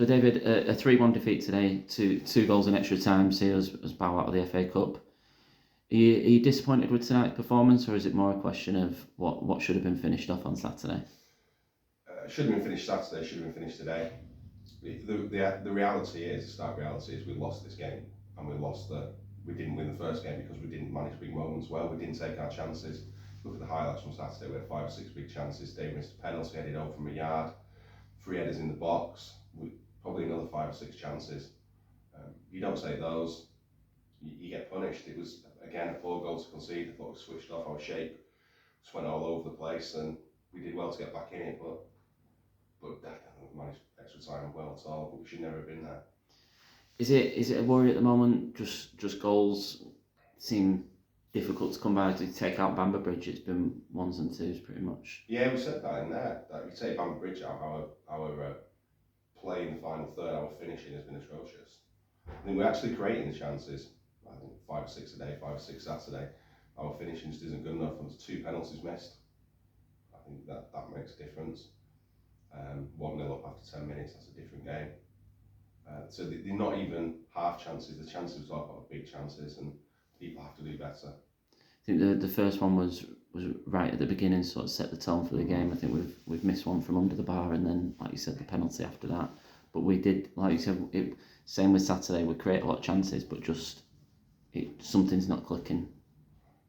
So David, a 3-1 defeat today, two goals in extra time, see us bow out of the FA Cup. Are you disappointed with tonight's performance, or is it more a question of what should have been finished off on Saturday? Should have been finished Saturday, should have been finished today. The reality is, the stark reality is we lost this game, and we didn't win the first game because we didn't manage big moments well, we didn't take our chances. Look at the highlights from Saturday, we had 5 or 6 big chances. Dave missed a penalty, headed over from a yard, 3 headers in the box, probably another 5 or 6 chances. You don't take those, you get punished. It was, again, a poor goal to concede. I thought we switched off, our shape just went all over the place, and we did well to get back in it, but I don't think we managed extra time well at all, but we should never have been there. Is it a worry at the moment? Just goals seem difficult to come by. To take out Bamber Bridge, it's been 1s and 2s pretty much. Yeah, we said that in there, that if you take Bamber Bridge out, our play in the final third, our finishing has been atrocious. I mean, we're actually creating the chances. I think 5 or 6 a day, 5 or 6 Saturday. Our finishing just isn't good enough, and there's 2 penalties missed. I think that makes a difference. 1-0 up after 10 minutes, that's a different game. So they're not even half chances. The chances are big chances, and people have to do better. I think the first one was right at the beginning, sort of set the tone for the game. I think we've missed one from under the bar, and then, like you said, the penalty after that. But we did, like you said, same with Saturday. We create a lot of chances, but just something's not clicking.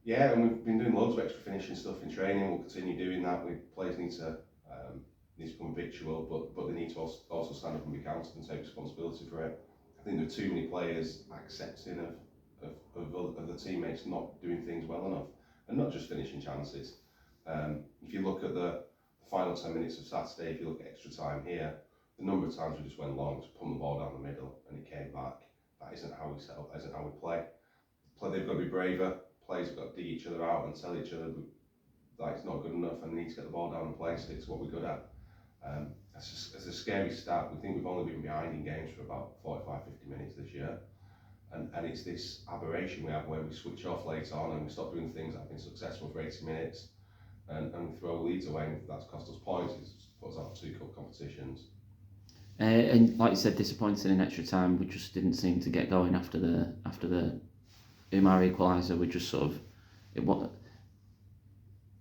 Yeah, and we've been doing loads of extra finishing stuff in training. We'll continue doing that. Players need to become habitual, but they need to also stand up and be counted and take responsibility for it. I think there are too many players accepting of the teammates not doing things well enough, and not just finishing chances. If you look at the final 10 minutes of Saturday, if you look at extra time here, the number of times we just went long, just pumped the ball down the middle, and it came back. That isn't how we set up. That isn't how we play. They've got to be braver. Players have got to dig each other out and tell each other that it's not good enough, and they need to get the ball down and play. Stick to what we're good at. It's a scary stat. We think we've only been behind in games for about 45-50 minutes this year, and it's this aberration we have where we switch off later on and we stop doing things that have been successful for 80 minutes, and we throw leads away, and that's cost us points. It's put us out of 2 cup competitions. And like you said, disappointing in extra time. We just didn't seem to get going after the Umar equaliser. We just sort of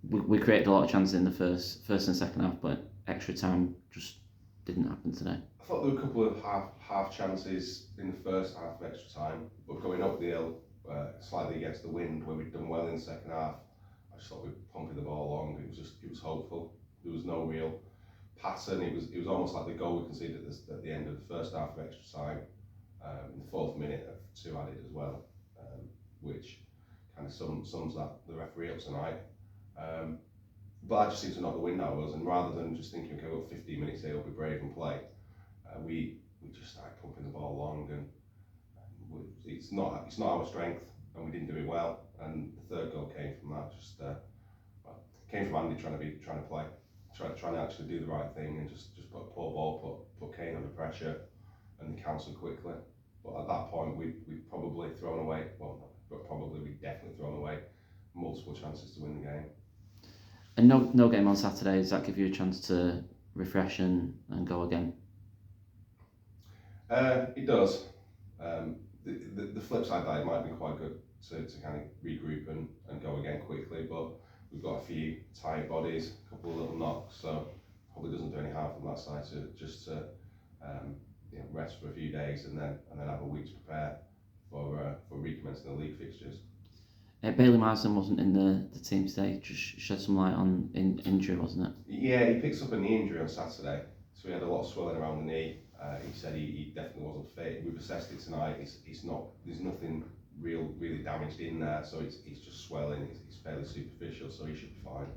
we created a lot of chances in the first and second half, but extra time just didn't happen today. I thought there were a couple of half chances in the first half of extra time, but going up the hill slightly against the wind, where we'd done well in the second half, I just thought we were pumping the ball along. It was hopeful. There was no real pattern. It was almost like the goal we conceded at the end of the first half of extra time, in the 4th minute of 2 added as well, which kind of sums the referee up tonight. But I just seem to knock the wind out of us, and rather than just thinking, okay, we've got 15 minutes here, we'll be brave and play, we just started pumping the ball along, and it's not our strength, and we didn't do it well. And the 3rd goal came from that. Came from Andy trying to play, trying to actually do the right thing, and just put a poor ball, put Kane under pressure, and they cancelled quickly. But at that point, we probably thrown away. Well, but probably we definitely thrown away multiple chances to win the game. And no game on Saturday. Does that give you a chance to refresh and go again? It does. The flip side of that, it might be quite good to kind of regroup and go again quickly, but we've got a few tired bodies, a couple of little knocks, so probably doesn't do any harm from that side to just rest for a few days and then have a week to prepare for recommencing the league fixtures. Bailey Marsden wasn't in the team today. Just shed some light on injury, wasn't it? Yeah, he picks up a knee injury on Saturday, so he had a lot of swelling around the knee. He said he definitely wasn't fit. We've assessed it tonight. It's not. There's nothing really damaged in there, so it's just swelling. It's fairly superficial, so he should be fine.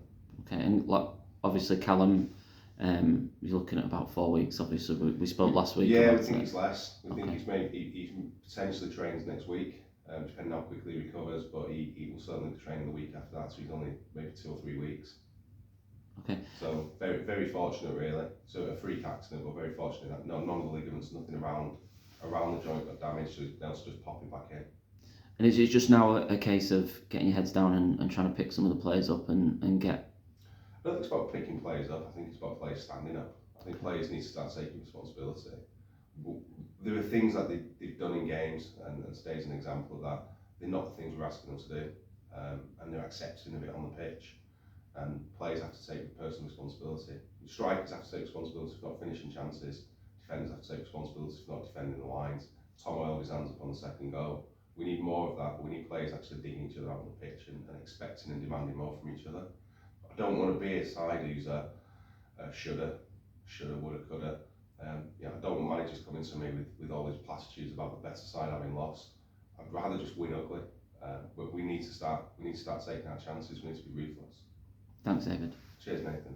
Okay, and obviously Callum, you're looking at about 4 weeks. Obviously, we spoke last week. Yeah, we think it's less. We think he potentially trains next week. Depending on how quickly he recovers, but he will certainly be training the week after that, so he's only maybe 2 or 3 weeks. Okay. So very, very fortunate, really. So a freak accident, but very fortunate that none of the ligaments, nothing around the joint got damaged, so now it's just popping back in. And is it just now a case of getting your heads down and trying to pick some of the players up and get? I don't think it's about picking players up. I think it's about players standing up. I think players need to start taking responsibility. there are things that they've done in games, and today's an example of that. They're not the things we're asking them to do, and they're accepting of it on the pitch. And players have to take personal responsibility. Strikers have to take responsibility for not finishing chances. Defenders have to take responsibility for not defending the lines. Tom oiled his hands up on the second goal. We need more of that, but we need players actually digging each other out on the pitch and expecting and demanding more from each other. I don't want to be a side who's a shoulda, woulda, coulda. I don't want managers coming to me with all these platitudes about the better side having lost. I'd rather just win ugly. But we need to start taking our chances. We need to be ruthless. Thanks, David. Cheers, Nathan.